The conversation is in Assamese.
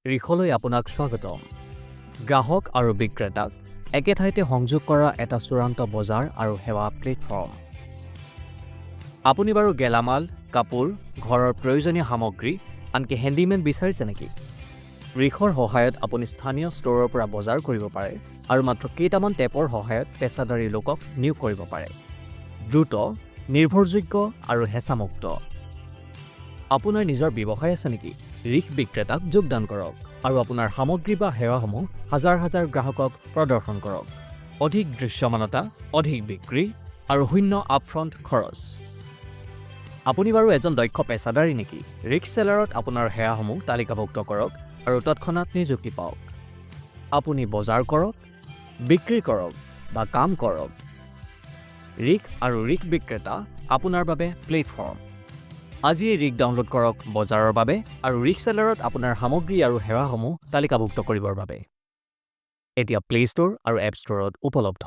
ৰিখলৈ আপোনাক স্বাগতম। গ্ৰাহক আৰু বিক্ৰেতাক একে ঠাইতে সংযোগ কৰা এটা চূড়ান্ত বজাৰ আৰু সেৱা প্লেটফৰ্ম। আপুনি বাৰু গেলামাল, কাপোৰ, ঘৰৰ প্ৰয়োজনীয় সামগ্ৰী, আনকি হেণ্ডিমেন বিচাৰিছে নেকি? ৰিখৰ সহায়ত আপুনি স্থানীয় ষ্ট'ৰৰ পৰা বজাৰ কৰিব পাৰে আৰু মাত্ৰ কেইটামান টেপৰ সহায়ত পেছাদাৰী লোকক নিয়োগ কৰিব পাৰে। দ্ৰুত, নিৰ্ভৰযোগ্য আৰু হেঁচামুক্ত। আপোনাৰ নিজৰ ব্যৱসায় আছে নেকি? ৰিখ বিক্ৰেতাক যোগদান কৰক আৰু আপোনাৰ সামগ্ৰী বা সেৱাসমূহ হাজাৰ হাজাৰ গ্ৰাহকক প্ৰদৰ্শন কৰক। অধিক দৃশ্যমানতা, অধিক বিক্ৰী আৰু শূন্য আপফ্ৰণ্ট খৰচ। আপুনি বাৰু এজন দক্ষ পেছাদাৰী নেকি? ৰিখ চেলাৰত আপোনাৰ সেৱাসমূহ তালিকাভুক্ত কৰক আৰু তৎক্ষণাত নিযুক্তি পাওক। আপুনি বজাৰ কৰক, বিক্ৰী কৰক বা কাম কৰক। ৰিখ আৰু ৰিখ বিক্ৰেতা আপোনাৰ বাবে প্লেটফৰ্ম। আজিয়েই ৰিখ ডাউনলোড কৰক বজাৰৰ বাবে আৰু ৰিখ চেলাৰত আপোনাৰ সামগ্ৰী আৰু সেৱাসমূহ তালিকাভুক্ত কৰিবৰ বাবে। এতিয়া প্লে ষ্ট'ৰ আৰু এপ ষ্ট'ৰত উপলব্ধ।